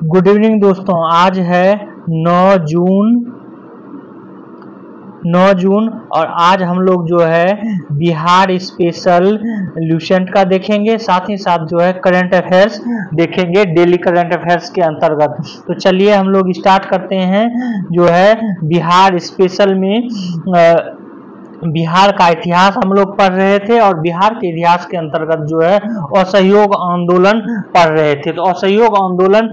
Good evening दोस्तों। आज है 9 जून और आज हम लोग जो है बिहार स्पेशल ल्यूसेंट का देखेंगे, साथ ही साथ जो है करंट अफेयर्स देखेंगे डेली करंट अफेयर्स के अंतर्गत। तो चलिए हम लोग स्टार्ट करते हैं। जो है बिहार स्पेशल में बिहार का इतिहास हम लोग पढ़ रहे थे और बिहार के इतिहास के अंतर्गत जो है असहयोग आंदोलन पढ़ रहे थे। तो असहयोग आंदोलन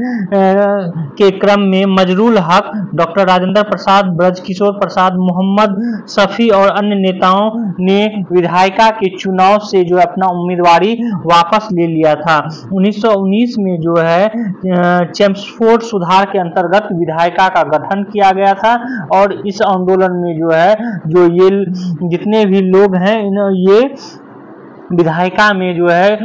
के क्रम में मजरूल हक, डॉक्टर राजेंद्र प्रसाद, ब्रजकिशोर प्रसाद, मोहम्मद शफी और अन्य नेताओं ने विधायिका के चुनाव से जो अपना उम्मीदवारी वापस ले लिया था। 1919 में जो है चेम्सफोर्ड सुधार के अंतर्गत विधायिका का गठन किया गया था और इस आंदोलन में जो है जो ये जितने भी लोग हैं ये विधायिका में जो है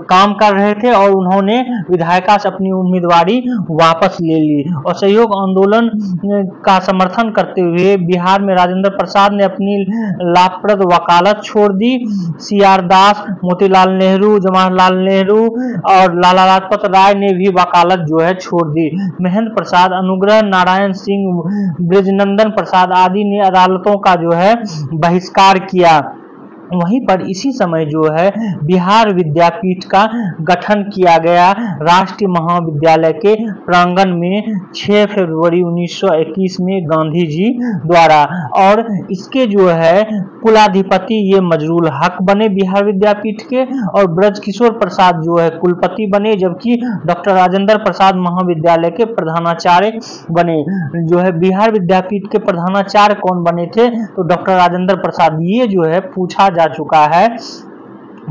काम कर रहे थे और उन्होंने विधायिका से अपनी उम्मीदवारी वापस ले ली। और असहयोग आंदोलन का समर्थन करते हुए बिहार में राजेंद्र प्रसाद ने अपनी लाभप्रद वकालत छोड़ दी। CR दास, मोतीलाल नेहरू, जवाहरलाल नेहरू और लाला लाजपत राय ने भी वकालत जो है छोड़ दी। महेंद्र प्रसाद, अनुग्रह नारायण सिंह, ब्रजनंदन प्रसाद आदि ने अदालतों का जो है बहिष्कार किया। वहीं पर इसी समय जो है बिहार विद्यापीठ का गठन किया गया राष्ट्रीय महाविद्यालय के प्रांगण में 6 फरवरी 1921 में गांधी जी द्वारा। और इसके जो है कुलाधिपति ये मजरूल हक बने बिहार विद्यापीठ के और ब्रजकिशोर प्रसाद जो है कुलपति बने, जबकि डॉक्टर राजेंद्र प्रसाद महाविद्यालय के प्रधानाचार्य बने। जो है बिहार विद्यापीठ के प्रधानाचार्य कौन बने थे? तो डॉक्टर राजेंद्र प्रसाद। ये जो है पूछा जा चुका है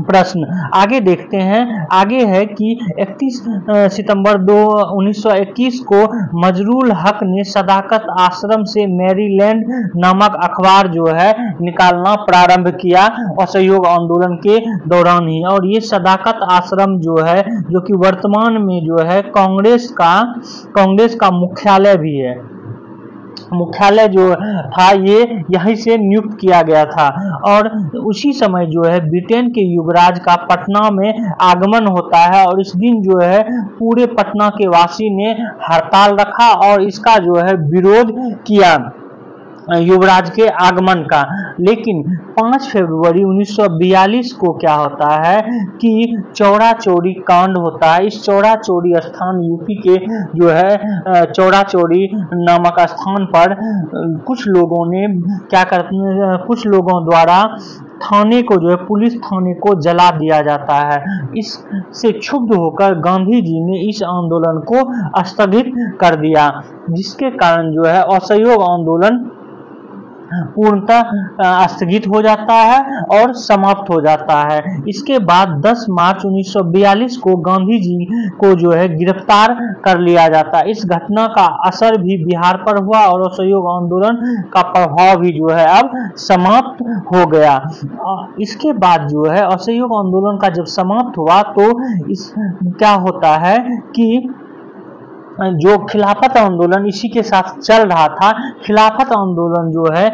प्रश्न। आगे देखते हैं। आगे है कि 31 सितंबर 1921 को मजरूल हक ने सदाकत आश्रम से मैरीलैंड नामक अखबार जो है निकालना प्रारंभ किया असहयोग आंदोलन के दौरान ही। और ये सदाकत आश्रम जो है जो कि वर्तमान में जो है कांग्रेस का मुख्यालय भी है। मुख्यालय जो था ये यहीं से नियुक्त किया गया था। और उसी समय जो है ब्रिटेन के युवराज का पटना में आगमन होता है और इस दिन जो है पूरे पटना के वासी ने हड़ताल रखा और इसका जो है विरोध किया युवराज के आगमन का। लेकिन 5 फरवरी 1942 को क्या होता है कि चौरा चौरी कांड होता है। इस चौरा चौरी स्थान यूपी के जो है चौरा चौरी नामक स्थान पर कुछ लोगों ने क्या करते हैं, कुछ लोगों द्वारा थाने को जो है पुलिस थाने को जला दिया जाता है। इससे क्षुब्ध होकर गांधी जी ने इस आंदोलन को स्थगित कर दिया, जिसके कारण जो है असहयोग आंदोलन पूर्णतः स्थगित हो जाता है और समाप्त हो जाता है। इसके बाद 10 मार्च 1942 को गांधी जी को जो है गिरफ्तार कर लिया जाता है। इस घटना का असर भी बिहार पर हुआ और असहयोग आंदोलन का प्रभाव भी जो है अब समाप्त हो गया। इसके बाद जो है असहयोग आंदोलन का जब समाप्त हुआ तो क्या होता है कि जो खिलाफत आंदोलन इसी के साथ चल रहा था, खिलाफत आंदोलन जो है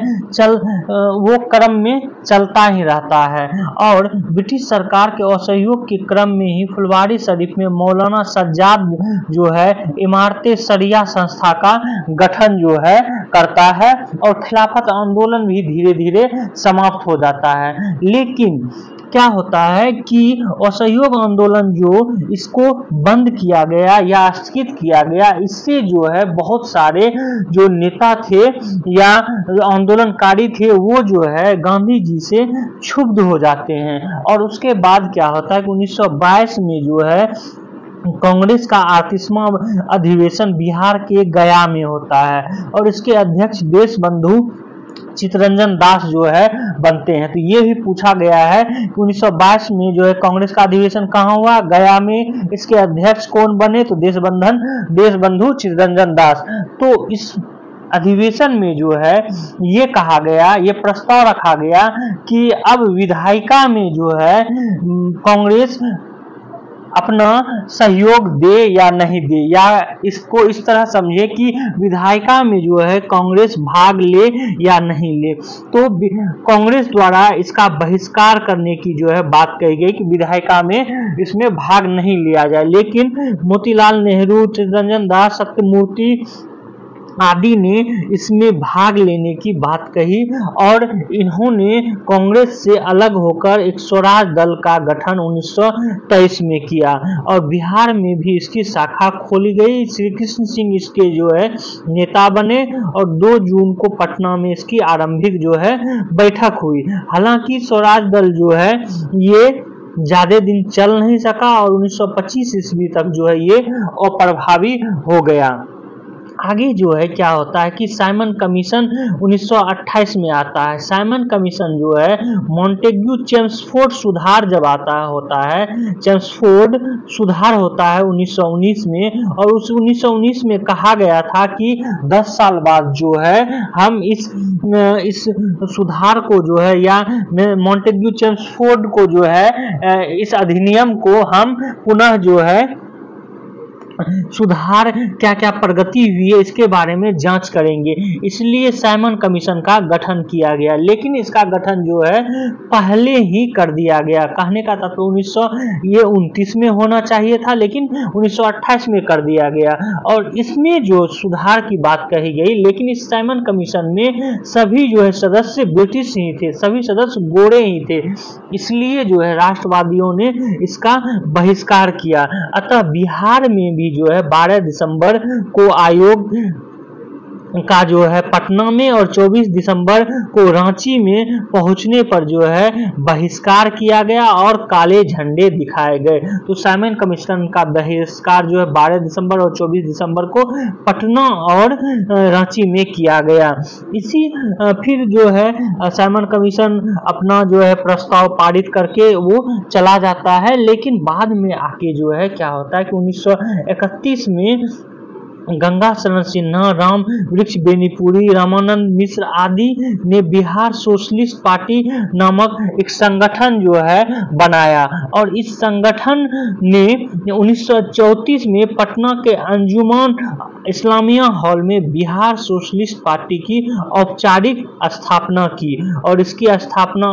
वो क्रम में चलता ही रहता है। और ब्रिटिश सरकार के असहयोग के क्रम में ही फुलवारी शरीफ में मौलाना सज्जाद जो है इमारते शरिया संस्था का गठन जो है करता है और खिलाफत आंदोलन भी धीरे धीरे समाप्त हो जाता है। लेकिन क्या होता है कि असहयोग आंदोलन जो इसको बंद किया गया या स्थगित किया गया, इससे जो है बहुत सारे जो नेता थे या आंदोलनकारी थे वो जो है गांधी जी से क्षुब्ध हो जाते हैं। और उसके बाद क्या होता है कि 1922 में जो है कांग्रेस का 38वां अधिवेशन बिहार के गया में होता है और इसके अध्यक्ष देशबंधु चित्तरंजन दास जो है बनते हैं। तो ये भी पूछा गया है कि 1922 में जो है कांग्रेस का अधिवेशन कहाँ हुआ? गया में। इसके अध्यक्ष कौन बने? तो देशबंधु चित्तरंजन दास। तो इस अधिवेशन में जो है ये कहा गया, ये प्रस्ताव रखा गया कि अब विधायिका में जो है कांग्रेस अपना सहयोग दे या नहीं दे, या इसको इस तरह समझे कि विधायिका में जो है कांग्रेस भाग ले या नहीं ले। तो कांग्रेस द्वारा इसका बहिष्कार करने की जो है बात कही गई कि विधायिका में इसमें भाग नहीं लिया जाए, लेकिन मोतीलाल नेहरू, चित्तरंजन दास, सत्यमूर्ति आदि ने इसमें भाग लेने की बात कही और इन्होंने कांग्रेस से अलग होकर एक स्वराज दल का गठन 1923 में किया और बिहार में भी इसकी शाखा खोली गई। श्री कृष्ण सिंह इसके जो है नेता बने और 2 जून को पटना में इसकी आरंभिक जो है बैठक हुई। हालांकि स्वराज दल जो है ये ज्यादा दिन चल नहीं सका और 1925 ईस्वी तक जो है ये अप्रभावी हो गया। आगे जो है क्या होता है कि साइमन कमीशन 1928 में आता है। साइमन कमीशन जो है मॉन्टेग्यू चेम्सफोर्ड सुधार जब होता है, चेम्सफोर्ड सुधार होता है 1919 में, और उस 1919 में कहा गया था कि 10 साल बाद जो है हम इस सुधार को जो है या मॉन्टेग्यू चेम्सफोर्ड को जो है इस अधिनियम को हम पुनः जो है सुधार क्या क्या प्रगति हुई है इसके बारे में जांच करेंगे, इसलिए साइमन कमीशन का गठन किया गया। लेकिन इसका गठन जो है पहले ही कर दिया गया। कहने का तात्पर्य 1929 में होना चाहिए था, लेकिन 1928 में कर दिया गया और इसमें जो सुधार की बात कही गई। लेकिन इस साइमन कमीशन में सभी जो है सदस्य ब्रिटिश ही थे, सभी सदस्य गोरे ही थे, इसलिए जो है राष्ट्रवादियों ने इसका बहिष्कार किया। अतः बिहार में भी जो है 12 दिसंबर को आयोग का जो है पटना में और 24 दिसंबर को रांची में पहुंचने पर जो है बहिष्कार किया गया और काले झंडे दिखाए गए। तो साइमन कमीशन का बहिष्कार जो है 12 दिसंबर और 24 दिसंबर को पटना और रांची में किया गया। इसी फिर जो है साइमन कमीशन अपना जो है प्रस्ताव पारित करके वो चला जाता है। लेकिन बाद में आके जो है क्या होता है कि 1931 में गंगा शरण सिन्हा, राम वृक्ष बेनीपुरी, रामानंद मिश्र आदि ने बिहार सोशलिस्ट पार्टी नामक एक संगठन जो है बनाया और इस संगठन ने 1934 में पटना के अंजुमन इस्लामिया हॉल में बिहार सोशलिस्ट पार्टी की औपचारिक स्थापना की और इसकी स्थापना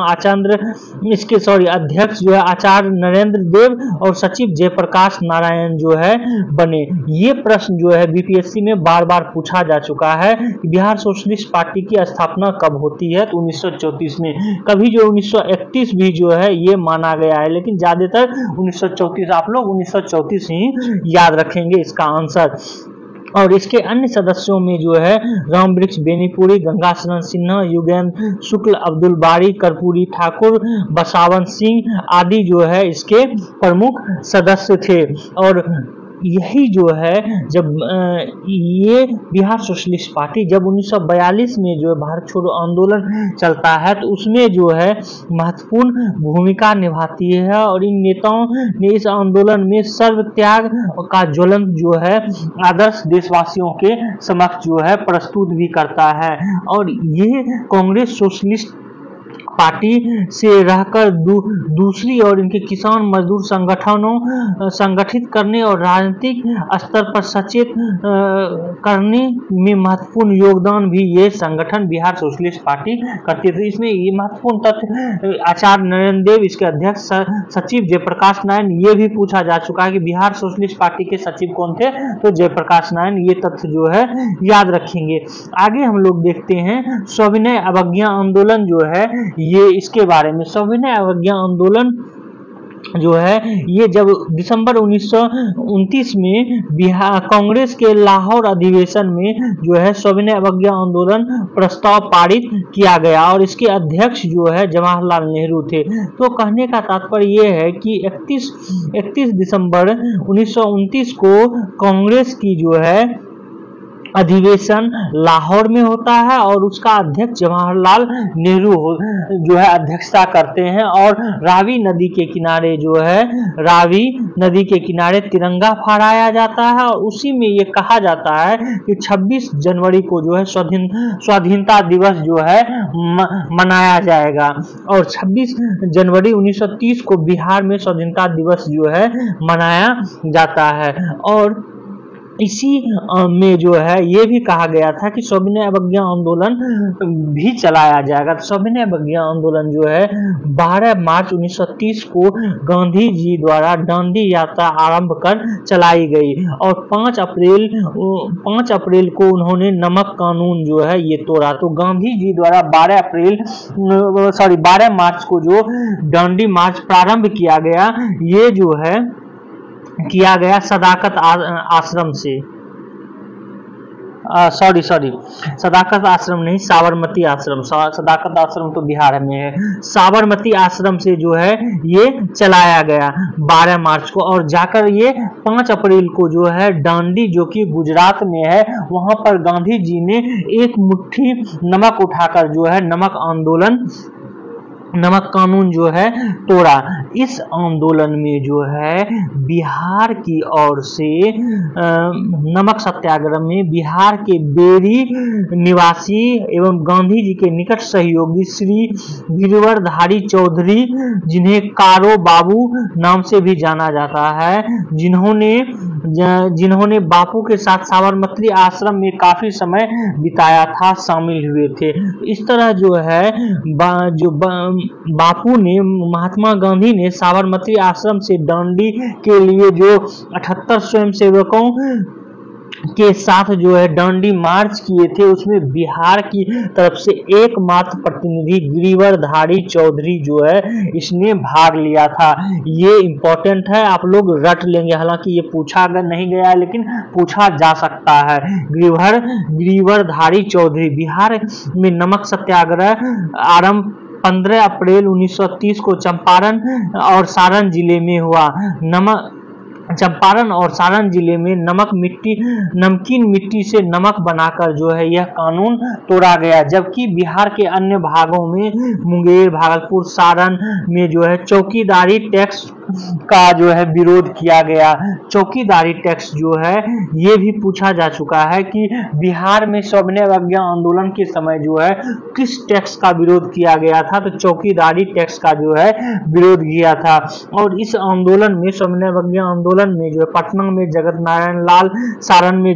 अध्यक्ष जो है आचार्य नरेंद्र देव और सचिव जयप्रकाश नारायण जो है बने। ये प्रश्न जो है बीपीएससी में बार बार पूछा जा चुका है कि बिहार सोशलिस्ट पार्टी की स्थापना कब होती है, तो 1934 में। कभी जो 1931 भी जो है ये माना गया है, लेकिन ज्यादातर 1934, आप लोग 1934 ही याद रखेंगे इसका आंसर। और इसके अन्य सदस्यों में जो है राम वृक्ष बेनीपुरी, गंगा शरण सिन्हा, युगेंद्र शुक्ल, अब्दुल बारी, कर्पूरी ठाकुर, बसावन सिंह आदि जो है इसके प्रमुख सदस्य थे। और यही जो है जब ये बिहार सोशलिस्ट पार्टी जब 1942 में जो है भारत छोड़ो आंदोलन चलता है तो उसमें जो है महत्वपूर्ण भूमिका निभाती है और इन नेताओं ने इस आंदोलन में सर्व त्याग का ज्वलंत जो है आदर्श देशवासियों के समक्ष जो है प्रस्तुत भी करता है। और ये कांग्रेस सोशलिस्ट पार्टी से रहकर दूसरी और इनके किसान मजदूर संगठनों संगठित करने और राजनीतिक स्तर पर सचेत करने में महत्वपूर्ण योगदान भी ये संगठन बिहार सोशलिस्ट पार्टी करती थी। इसमें ये महत्वपूर्ण तथ्य आचार्य नरेंद्र देव इसके अध्यक्ष सचिव जयप्रकाश नारायण, ये भी पूछा जा चुका है कि बिहार सोशलिस्ट पार्टी के सचिव कौन थे, तो जयप्रकाश नारायण। ये तथ्य जो है याद रखेंगे। आगे हम लोग देखते हैं सविनय अवज्ञा आंदोलन जो है ये इसके बारे में। सविनय अवज्ञा आंदोलन जो है ये जब दिसंबर 1929 में बिहार कांग्रेस के लाहौर अधिवेशन में जो है सविनय अवज्ञा आंदोलन प्रस्ताव पारित किया गया और इसके अध्यक्ष जो है जवाहरलाल नेहरू थे। तो कहने का तात्पर्य ये है कि 31 दिसंबर 1929 को कांग्रेस की जो है अधिवेशन लाहौर में होता है और उसका अध्यक्ष जवाहरलाल नेहरू जो है अध्यक्षता करते हैं। और रावी नदी के किनारे जो है रावी नदी के किनारे तिरंगा फहराया जाता है और उसी में ये कहा जाता है कि 26 जनवरी को जो है स्वाधीनता दिवस जो है मनाया जाएगा। और 26 जनवरी 1930 को बिहार में स्वाधीनता दिवस जो है मनाया जाता है। और इसी में जो है ये भी कहा गया था कि सविनय अवज्ञा आंदोलन भी चलाया जाएगा। तो सविनय अवज्ञा आंदोलन जो है 12 मार्च 1930 को गांधी जी द्वारा डांडी यात्रा आरंभ कर चलाई गई और 5 अप्रैल को उन्होंने नमक कानून जो है ये तोड़ा। तो गांधी जी द्वारा 12 मार्च को जो डांडी मार्च प्रारंभ किया गया, ये जो है किया गया सदाकत आश्रम से, सदाकत आश्रम नहीं, साबरमती आश्रम। सदाकत आश्रम तो बिहार में है। साबरमती आश्रम से जो है ये चलाया गया 12 मार्च को। और जाकर ये 5 अप्रैल को जो है डांडी जो कि गुजरात में है, वहां पर गांधी जी ने एक मुट्ठी नमक उठाकर जो है नमक कानून जो है तोड़ा। इस आंदोलन में जो है बिहार की ओर से नमक सत्याग्रह में बिहार के बेरी निवासी एवं गांधी जी के निकट सहयोगी श्री गिरिवरधारी चौधरी, जिन्हें कारो बाबू नाम से भी जाना जाता है, जिन्होंने बापू के साथ साबरमती आश्रम में काफी समय बिताया था, शामिल हुए थे। इस तरह जो है बापू ने, महात्मा गांधी ने साबरमती आश्रम से डांडी के लिए जो 78 स्वयंसेवकों के साथ जो है डांडी मार्च किए थे, उसमें बिहार की तरफ से एकमात्र प्रतिनिधि गिरिवरधारी चौधरी जो है इसने भाग लिया था। ये इंपॉर्टेंट है, आप लोग रट लेंगे, हालांकि ये पूछा नहीं गया लेकिन पूछा जा सकता है। गिरिवरधारी चौधरी। बिहार में नमक सत्याग्रह आरंभ 15 अप्रैल 1930 को चंपारण और सारण जिले में हुआ। चंपारण और सारण जिले में नमकीन मिट्टी से नमक बनाकर जो है यह कानून तोड़ा गया, जबकि बिहार के अन्य भागों में मुंगेर, भागलपुर, सारण में जो है चौकीदारी टैक्स का जो है विरोध किया गया। चौकीदारी टैक्स जो है ये भी पूछा जा चुका है कि बिहार में सविनय अवज्ञा आंदोलन के समय जो है किस टैक्स का विरोध किया गया था, तो चौकीदारी टैक्स का जो है विरोध किया था। और इस आंदोलन में, सविनय अवज्ञा आंदोलन में जो है पटना में जगत नारायण लाल, सारण में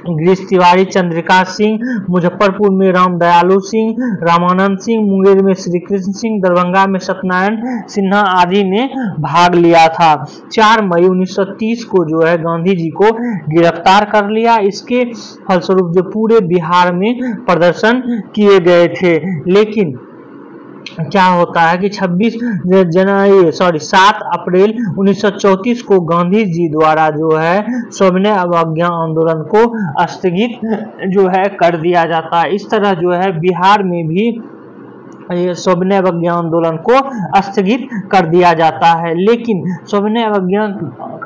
गिरीश तिवारी, चंद्रिका सिंह, मुजफ्फरपुर में राम दयालु सिंह, रामानंद सिंह, मुंगेर में श्री कृष्ण सिंह, दरभंगा में सत्यनारायण सिन्हा आदि ने भाग लिया था। 4 मई 1930 को जो है गांधी जी को गिरफ्तार कर लिया। इसके फलस्वरूप जो पूरे बिहार में प्रदर्शन किए गए थे, लेकिन क्या होता है कि 7 अप्रैल 1934 को गांधी जी द्वारा जो है सविनय अवज्ञा आंदोलन को स्थगित जो है कर दिया जाता है। इस तरह जो है बिहार में भी सविनय अवज्ञा आंदोलन को स्थगित कर दिया जाता है। लेकिन सविनय अवज्ञा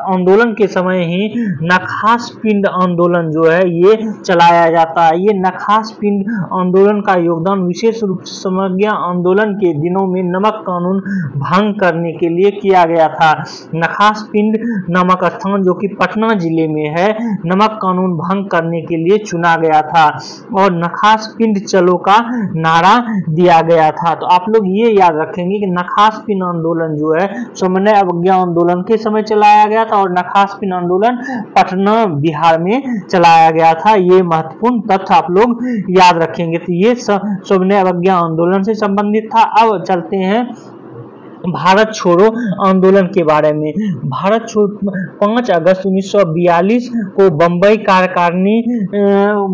आंदोलन के समय ही नखास पिंड आंदोलन जो है ये चलाया जाता है। ये नखास पिंड आंदोलन का योगदान विशेष रूप से समज्ञा आंदोलन के दिनों में नमक कानून भंग करने के लिए किया गया था। नखास पिंड नामक स्थान जो कि पटना जिले में है, नमक कानून भंग करने के लिए चुना गया था और नखास पिंड चलो का नारा दिया गया था। तो आप लोग ये याद रखेंगे कि नखास पिंड आंदोलन जो है सविनय अवज्ञा आंदोलन के समय चलाया गया था और नखास पिंड आंदोलन पटना बिहार में चलाया गया था। ये महत्वपूर्ण तथ्य आप लोग याद रखेंगे। तो ये सविनय अवज्ञा आंदोलन से संबंधित था। अब चलते हैं भारत छोड़ो आंदोलन के बारे में। भारत छोड़ो 5 अगस्त 1942 को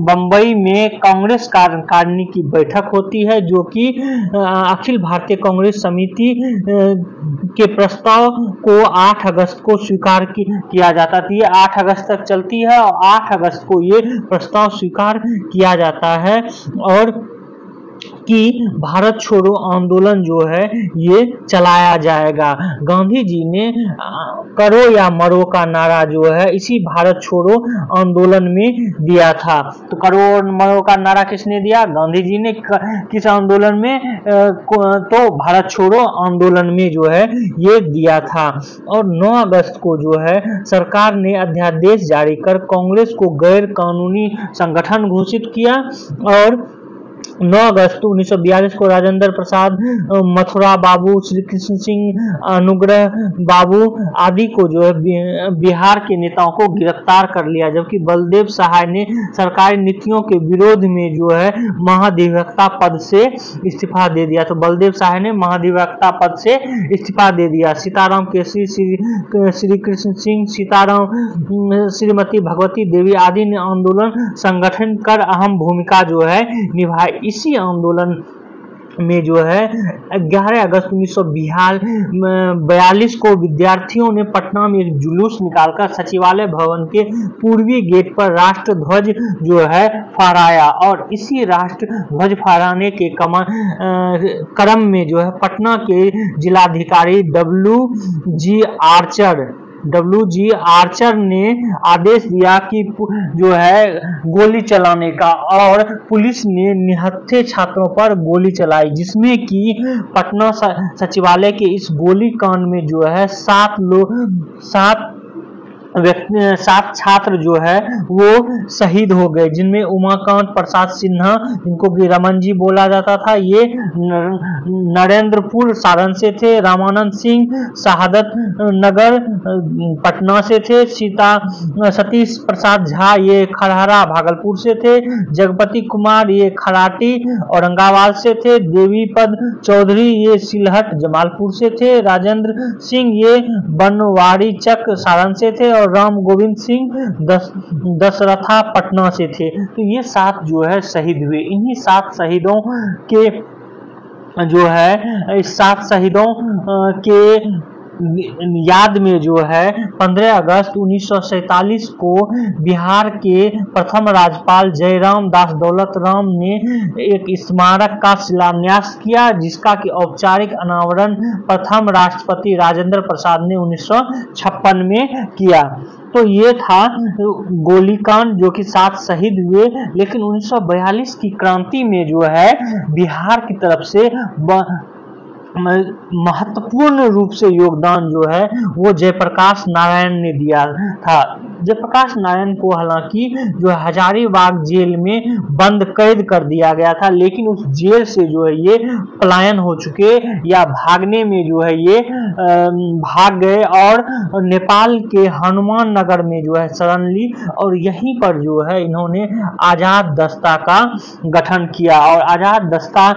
बम्बई में कांग्रेस कार्यकारिणी की बैठक होती है, जो कि अखिल भारतीय कांग्रेस समिति के प्रस्ताव को 8 अगस्त को स्वीकार किया जाता था। ये 8 अगस्त तक चलती है और 8 अगस्त को ये प्रस्ताव स्वीकार किया जाता है। और कि भारत छोड़ो आंदोलन जो है ये चलाया जाएगा। गांधी जी ने करो या मरो का नारा जो है इसी भारत छोड़ो आंदोलन में दिया था। तो करो और मरो का नारा किसने दिया? गांधी जी ने। किस आंदोलन में? तो भारत छोड़ो आंदोलन में जो है ये दिया था। और 9 अगस्त को जो है सरकार ने अध्यादेश जारी कर कांग्रेस को गैर कानूनी संगठन घोषित किया। और 9 अगस्त 1942 को राजेंद्र प्रसाद, मथुरा बाबू, श्री कृष्ण सिंह, अनुग्रह बाबू आदि को जो है बिहार के नेताओं को गिरफ्तार कर लिया, जबकि बलदेव सहाय ने सरकारी नीतियों के विरोध में जो है महाधिवक्ता पद से इस्तीफा दे दिया। तो बलदेव सहाय ने महाधिवक्ता पद से इस्तीफा दे दिया। सीताराम केसरी, श्री कृष्ण सिंह, सीताराम, श्रीमती भगवती देवी आदि ने आंदोलन संगठन कर अहम भूमिका जो है निभाई। इसी आंदोलन में जो है 11 अगस्त 1942 को विद्यार्थियों ने पटना में एक जुलूस निकालकर सचिवालय भवन के पूर्वी गेट पर राष्ट्र ध्वज जो है फहराया। और इसी राष्ट्र ध्वज फहराने के क्रम में जो है पटना के जिलाधिकारी WG आर्चर ने आदेश दिया कि जो है गोली चलाने का, और पुलिस ने निहत्थे छात्रों पर गोली चलाई, जिसमें कि पटना सचिवालय के इस गोली कांड में जो है 7 छात्र जो है वो शहीद हो गए, जिनमें उमाकांत प्रसाद सिन्हा, जिनको कि रमन जी बोला जाता था, ये नरेंद्रपुर सारण से थे। रामानंद सिंह शहादत नगर पटना से थे। सतीश प्रसाद झा ये खरहरा भागलपुर से थे। जगपति कुमार ये खराटी औरंगाबाद से थे। देवीपद चौधरी ये सिलहट जमालपुर से थे। राजेंद्र सिंह ये बनवारी चक सारण से थे। और राम गोविंद सिंह दशरथा पटना से थे। तो ये 7 जो है शहीद हुए। इन्हीं 7 शहीदों के जो है इस 7 शहीदों के याद में जो है 15 अगस्त 1947 को बिहार के प्रथम राज्यपाल जयराम दास दौलत राम ने एक स्मारक का शिलान्यास किया, जिसका कि औपचारिक अनावरण प्रथम राष्ट्रपति राजेंद्र प्रसाद ने 1956 में किया। तो ये था गोलीकांड, जो कि 7 शहीद हुए। लेकिन 1942 की क्रांति में जो है बिहार की तरफ से महत्वपूर्ण रूप से योगदान जो है वो जयप्रकाश नारायण ने दिया था। जयप्रकाश नारायण को हालांकि जो हजारीबाग जेल में बंद कैद कर दिया गया था, लेकिन उस जेल से जो है ये पलायन हो चुके या भागने में जो है ये भाग गए और नेपाल के हनुमान नगर में जो है शरण ली। और यहीं पर जो है इन्होंने आजाद दस्ता का गठन किया। और आजाद दस्ता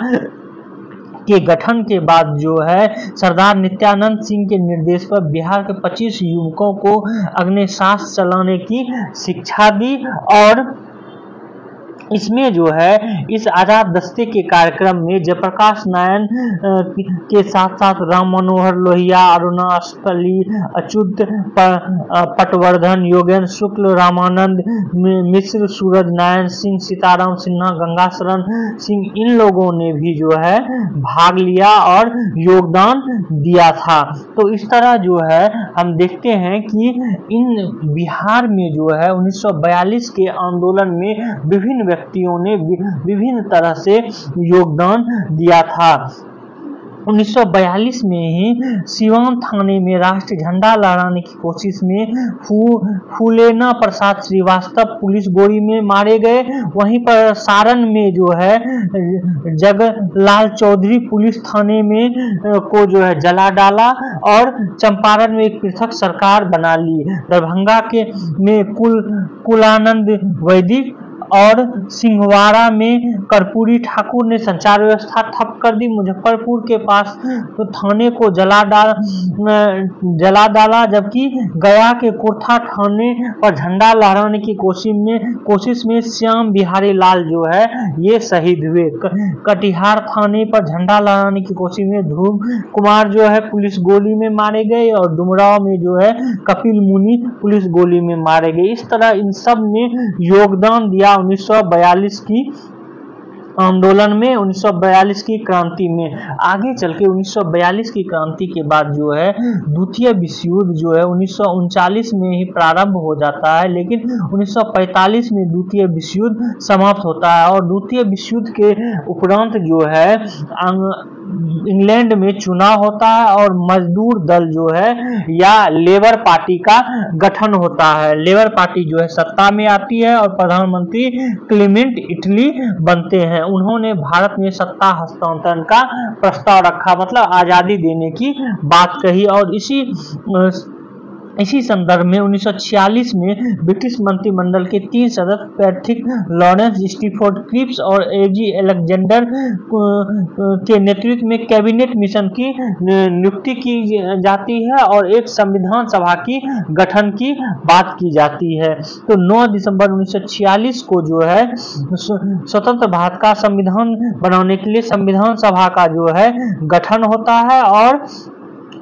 के गठन के बाद जो है सरदार नित्यानंद सिंह के निर्देश पर बिहार के 25 युवकों को अग्निशास्त्र चलाने की शिक्षा दी। और इसमें जो है इस आजाद दस्ते के कार्यक्रम में जयप्रकाश नारायण के साथ साथ राम मनोहर लोहिया, अरुणा अस्फली, अच्युत पटवर्धन, योगेंद्र शुक्ल, रामानंद मिश्र, सूरज नारायण सिंह, सीताराम सिन्हा, गंगा शरण सिंह, इन लोगों ने भी जो है भाग लिया और योगदान दिया था। तो इस तरह जो है हम देखते हैं कि इन बिहार में जो है 1942 के आंदोलन में विभिन्न व्यक्तियों ने विभिन्न तरह से योगदान दिया था। 1942 में ही सिवान थाने में राष्ट्रीय झंडा लहराने की कोशिश में फूलेना प्रसाद श्रीवास्तव पुलिस गोली में मारे गए। वहीं पर सारण में जो है जगलाल चौधरी पुलिस थाने में को जो है जला डाला और चंपारण में एक पृथक सरकार बना ली। दरभंगा के में कुलानंद वैदिक और सिंहवाड़ा में कर्पूरी ठाकुर ने संचार व्यवस्था ठप कर दी। मुजफ्फरपुर के पास तो थाने को जला डाला, जबकि गया के कुर्था थाने पर झंडा लहराने की कोशिश में श्याम बिहारी लाल जो है ये शहीद हुए। कटिहार थाने पर झंडा लहराने की कोशिश में ध्रुव कुमार जो है पुलिस गोली में मारे गए और डुमराव में जो है कपिल मुनि पुलिस गोली में मारे गए। इस तरह इन सब ने योगदान दिया 1942 की आंदोलन में 1942 की क्रांति में। आगे चल के 1942 की क्रांति के बाद जो है द्वितीय विश्व युद्ध जो है 1939 में ही प्रारंभ हो जाता है, लेकिन 1945 में द्वितीय विश्व युद्ध समाप्त होता है। और द्वितीय विश्व युद्ध के उपरांत जो है इंग्लैंड में चुनाव होता है और मजदूर दल जो है या लेबर पार्टी का गठन होता है। लेबर पार्टी जो है सत्ता में आती है और प्रधानमंत्री क्लेमेंट इटली बनते हैं। उन्होंने भारत में सत्ता हस्तांतरण का प्रस्ताव रखा, मतलब आजादी देने की बात कही। और इसी संदर्भ में 1946 में ब्रिटिश मंत्रिमंडल के 3 सदस्य पैट्रिक लॉरेंस, स्टीफोर्ड क्रिप्स और एजी अलेक्जेंडर के नेतृत्व में कैबिनेट मिशन की नियुक्ति की जाती है और एक संविधान सभा की गठन की बात की जाती है। तो 9 दिसंबर 1946 को जो है स्वतंत्र भारत का संविधान बनाने के लिए संविधान सभा का जो है गठन होता है और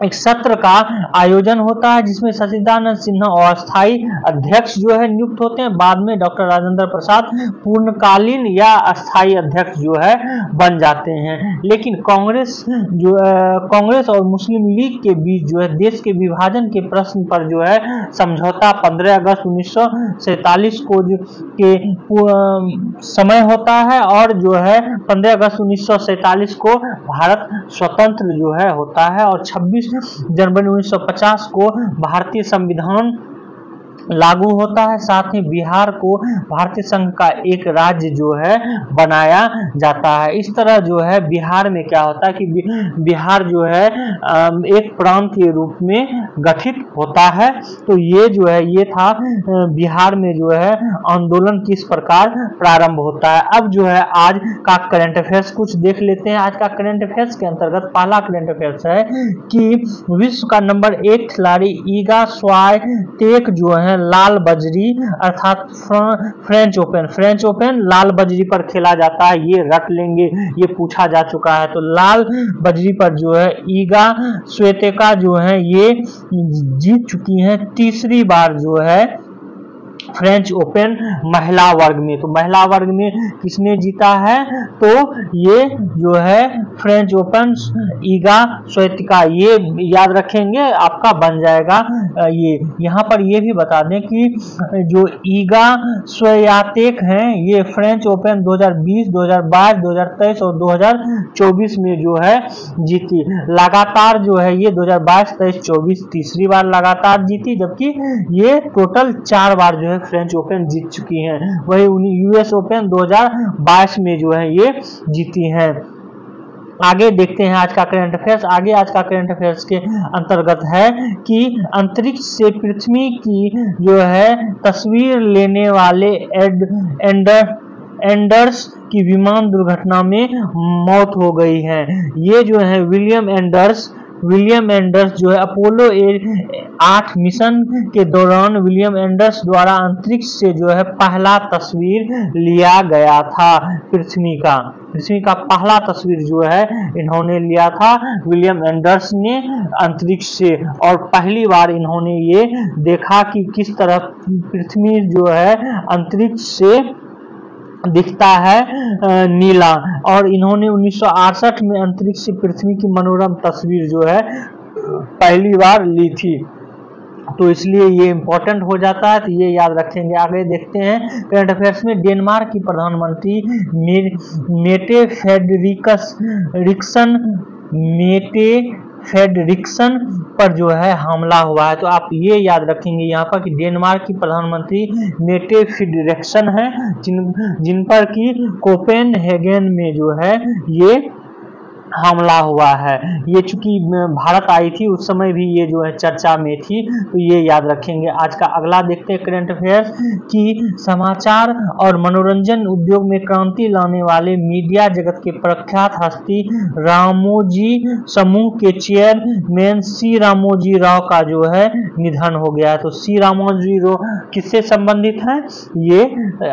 एक सत्र का आयोजन होता है जिसमें सच्चिदानंद सिन्हा अस्थायी अध्यक्ष जो है नियुक्त होते हैं। बाद में डॉक्टर राजेंद्र प्रसाद पूर्णकालीन या अस्थायी अध्यक्ष जो है बन जाते हैं। लेकिन कांग्रेस और मुस्लिम लीग के बीच जो है देश के विभाजन के प्रश्न पर जो है समझौता 15 अगस्त 1947 को के समय होता है और जो है 15 अगस्त 1947 को भारत स्वतंत्र जो है होता है और 26 जनवरी 1950 को भारतीय संविधान लागू होता है। साथ ही बिहार को भारतीय संघ का एक राज्य जो है बनाया जाता है। इस तरह जो है बिहार में क्या होता है कि बिहार जो है एक प्रांत के रूप में गठित होता है। तो ये जो है ये था बिहार में जो है आंदोलन किस प्रकार प्रारंभ होता है। अब जो है आज का करंट अफेयर्स कुछ देख लेते हैं। आज का करंट अफेयर्स के अंतर्गत पहला करंट अफेयर्स है कि विश्व का नंबर 1 खिलाड़ी ईगा स्वाइटेक जो है लाल बजरी अर्थात फ्रेंच ओपन लाल बजरी पर खेला जाता है। ये रट लेंगे, ये पूछा जा चुका है। तो लाल बजरी पर जो है ईगा स्वाइटेक जो है ये जीत चुकी हैं तीसरी बार जो है फ्रेंच ओपन महिला वर्ग में। तो महिला वर्ग में किसने जीता है? तो ये जो है फ्रेंच ओपन ईगा स्वाइटेक, ये याद रखेंगे आपका बन जाएगा। ये यहाँ पर ये भी बता दें कि जो ईगा स्वाइटेक हैं ये फ्रेंच ओपन 2020, 2022, 2023 और 2024 में जो है जीती। लगातार जो है ये 2022, 23, 24 तीसरी बार लगातार जीती, जबकि ये टोटल 4 बार जो है फ्रेंच ओपन जीत चुकी हैं। वही यूएस ओपन 2022 में जो है ये जीती हैं। आगे देखते हैं आज का करंट अफेयर्स। आगे आज का करंट अफेयर्स के अंतर्गत है कि अंतरिक्ष से पृथ्वी की जो है तस्वीर लेने वाले एंडर्स की विमान दुर्घटना में मौत हो गई है। ये जो है विलियम एंडर्स जो है अपोलो 8 मिशन के दौरान विलियम एंडर्स द्वारा अंतरिक्ष से जो है पहला तस्वीर लिया गया था। पृथ्वी का पहला तस्वीर जो है इन्होंने लिया था विलियम एंडर्स ने अंतरिक्ष से, और पहली बार इन्होंने ये देखा कि किस तरह पृथ्वी जो है अंतरिक्ष से दिखता है नीला। और इन्होंने 1968 में अंतरिक्ष से पृथ्वी की मनोरम तस्वीर जो है पहली बार ली थी। तो इसलिए ये इंपॉर्टेंट हो जाता है, तो ये याद रखेंगे। आगे देखते हैं करंट अफेयर्स में डेनमार्क की प्रधानमंत्री मेटे फेडरिक्सन पर जो है हमला हुआ है। तो आप ये याद रखेंगे यहाँ पर कि डेनमार्क की प्रधानमंत्री मेटे फेडरिक्सन है, जिन पर कि कोपेनहेगन में जो है ये हमला हुआ है। ये चूंकि भारत आई थी उस समय भी ये जो है चर्चा में थी, तो ये याद रखेंगे। आज का अगला देखते हैं करंट अफेयर्स कि समाचार और मनोरंजन उद्योग में क्रांति लाने वाले मीडिया जगत के प्रख्यात हस्ती रामोजी समूह के चेयरमैन सी रामोजी राव का जो है निधन हो गया है। तो सी रामोजी राव किससे संबंधित है ये,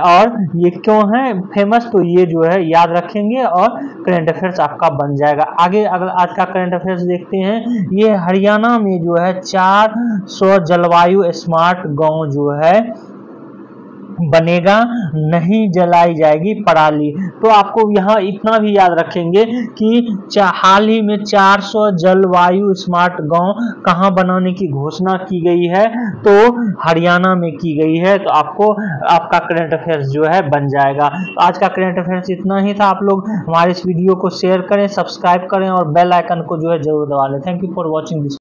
और ये क्यों है फेमस, तो ये जो है याद रखेंगे और करंट अफेयर्स आपका बन जाएगा। आगे अगर आज का करंट अफेयर्स देखते हैं, ये हरियाणा में जो है 400 जलवायु स्मार्ट गांव जो है बनेगा, नहीं जलाई जाएगी पराली। तो आपको यहाँ इतना भी याद रखेंगे कि हाल ही में 400 जलवायु स्मार्ट गांव कहाँ बनाने की घोषणा की गई है, तो हरियाणा में की गई है। तो आपको आपका करंट अफेयर्स जो है बन जाएगा। तो आज का करंट अफेयर्स इतना ही था। आप लोग हमारे इस वीडियो को शेयर करें, सब्सक्राइब करें और बेल आइकन को जो है जरूर दबा लें। Thank you for watching this.